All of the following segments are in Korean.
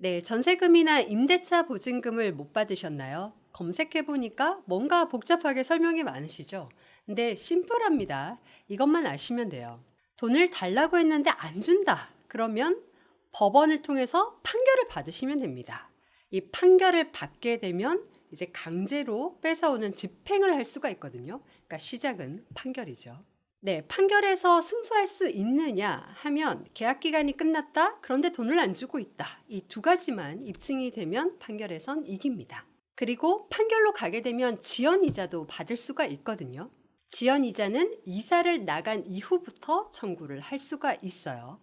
네, 전세금이나 임대차 보증금을 못 받으셨나요? 검색해 보니까 뭔가 복잡하게 설명이 많으시죠? 근데 심플합니다. 이것만 아시면 돼요. 돈을 달라고 했는데 안 준다. 그러면 법원을 통해서 판결을 받으시면 됩니다. 이 판결을 받게 되면 이제 강제로 뺏어오는 집행을 할 수가 있거든요. 그러니까 시작은 판결이죠. 네, 판결에서 승소할 수 있느냐 하면 계약 기간이 끝났다. 그런데 돈을 안 주고 있다. 이 두 가지만 입증이 되면 판결에선 이깁니다. 그리고 판결로 가게 되면 지연 이자도 받을 수가 있거든요. 지연 이자는 이사를 나간 이후부터 청구를 할 수가 있어요.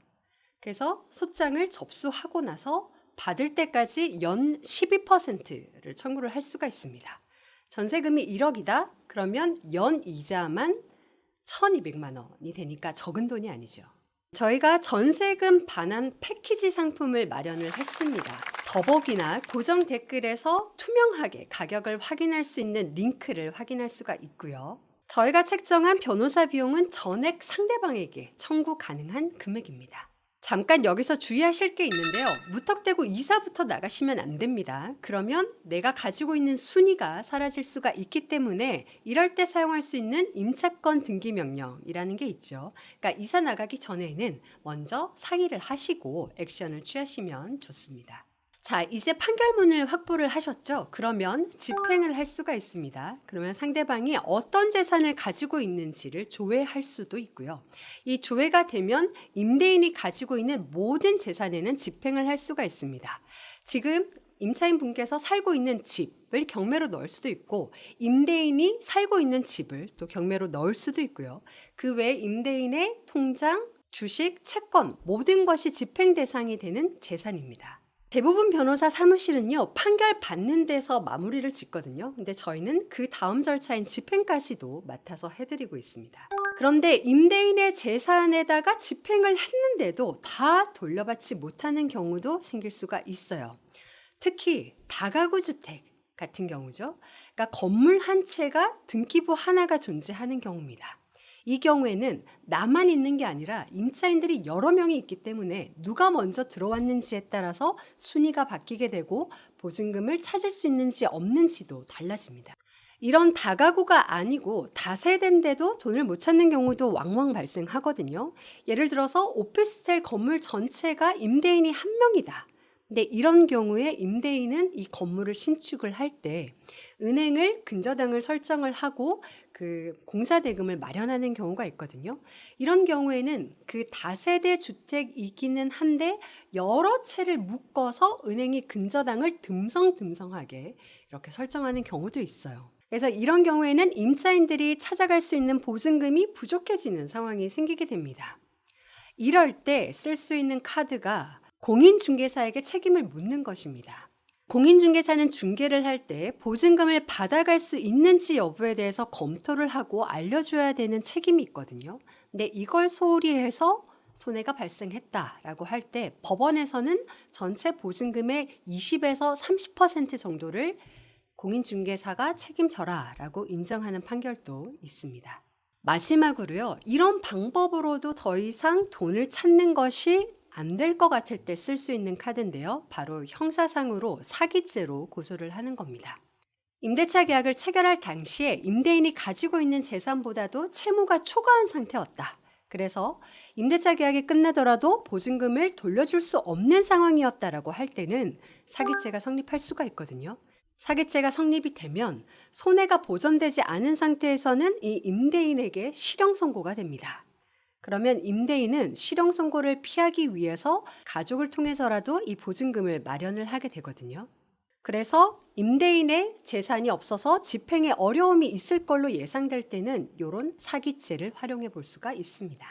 그래서 소장을 접수하고 나서 받을 때까지 연 12%를 청구를 할 수가 있습니다. 전세금이 1억이다. 그러면 연 이자만 1,200만 원이 되니까 적은 돈이 아니죠. 저희가 전세금 반환 패키지 상품을 마련을 했습니다. 더보기나 고정 댓글에서 투명하게 가격을 확인할 수 있는 링크를 확인할 수가 있고요. 저희가 책정한 변호사 비용은 전액 상대방에게 청구 가능한 금액입니다. 잠깐 여기서 주의하실 게 있는데요. 무턱대고 이사부터 나가시면 안 됩니다. 그러면 내가 가지고 있는 순위가 사라질 수가 있기 때문에 이럴 때 사용할 수 있는 임차권 등기 명령이라는 게 있죠. 그러니까 이사 나가기 전에는 먼저 상의를 하시고 액션을 취하시면 좋습니다. 자, 이제 판결문을 확보를 하셨죠? 그러면 집행을 할 수가 있습니다. 그러면 상대방이 어떤 재산을 가지고 있는지를 조회할 수도 있고요. 이 조회가 되면 임대인이 가지고 있는 모든 재산에는 집행을 할 수가 있습니다. 지금 임차인 분께서 살고 있는 집을 경매로 넣을 수도 있고 임대인이 살고 있는 집을 또 경매로 넣을 수도 있고요. 그 외에 임대인의 통장, 주식, 채권 모든 것이 집행 대상이 되는 재산입니다. 대부분 변호사 사무실은요, 판결 받는 데서 마무리를 짓거든요. 근데 저희는 그 다음 절차인 집행까지도 맡아서 해드리고 있습니다. 그런데 임대인의 재산에다가 집행을 했는데도 다 돌려받지 못하는 경우도 생길 수가 있어요. 특히 다가구 주택 같은 경우죠. 그러니까 건물 한 채가 등기부 하나가 존재하는 경우입니다. 이 경우에는 나만 있는 게 아니라 임차인들이 여러 명이 있기 때문에 누가 먼저 들어왔는지에 따라서 순위가 바뀌게 되고 보증금을 찾을 수 있는지 없는지도 달라집니다. 이런 다가구가 아니고 다세대인데도 돈을 못 찾는 경우도 왕왕 발생하거든요. 예를 들어서 오피스텔 건물 전체가 임대인이 한 명이다. 근데 이런 경우에 임대인은 이 건물을 신축을 할 때 은행을 근저당을 설정을 하고 그 공사 대금을 마련하는 경우가 있거든요. 이런 경우에는 그 다세대 주택이기는 한데 여러 채를 묶어서 은행이 근저당을 듬성듬성하게 이렇게 설정하는 경우도 있어요. 그래서 이런 경우에는 임차인들이 찾아갈 수 있는 보증금이 부족해지는 상황이 생기게 됩니다. 이럴 때 쓸 수 있는 카드가 공인중개사에게 책임을 묻는 것입니다. 공인중개사는 중개를 할 때 보증금을 받아갈 수 있는지 여부에 대해서 검토를 하고 알려줘야 되는 책임이 있거든요. 근데 이걸 소홀히 해서 손해가 발생했다라고 할 때 법원에서는 전체 보증금의 20에서 30% 정도를 공인중개사가 책임져라라고 인정하는 판결도 있습니다. 마지막으로요, 이런 방법으로도 더 이상 돈을 찾는 것이 안 될 것 같을 때 쓸 수 있는 카드인데요. 바로 형사상으로 사기죄로 고소를 하는 겁니다. 임대차 계약을 체결할 당시에 임대인이 가지고 있는 재산보다도 채무가 초과한 상태였다. 그래서 임대차 계약이 끝나더라도 보증금을 돌려줄 수 없는 상황이었다라고 할 때는 사기죄가 성립할 수가 있거든요. 사기죄가 성립이 되면 손해가 보전되지 않은 상태에서는 이 임대인에게 실형 선고가 됩니다. 그러면 임대인은 실형 선고를 피하기 위해서 가족을 통해서라도 이 보증금을 마련을 하게 되거든요. 그래서 임대인의 재산이 없어서 집행에 어려움이 있을 걸로 예상될 때는 이런 사기죄를 활용해 볼 수가 있습니다.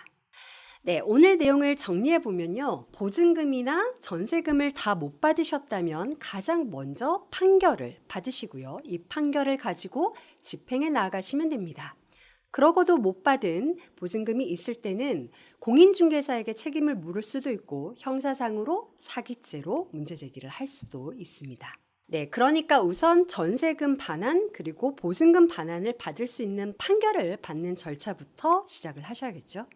네, 오늘 내용을 정리해 보면요. 보증금이나 전세금을 다 못 받으셨다면 가장 먼저 판결을 받으시고요. 이 판결을 가지고 집행에 나아가시면 됩니다. 그러고도 못 받은 보증금이 있을 때는 공인중개사에게 책임을 물을 수도 있고 형사상으로 사기죄로 문제 제기를 할 수도 있습니다. 네, 그러니까 우선 전세금 반환 그리고 보증금 반환을 받을 수 있는 판결을 받는 절차부터 시작을 하셔야겠죠.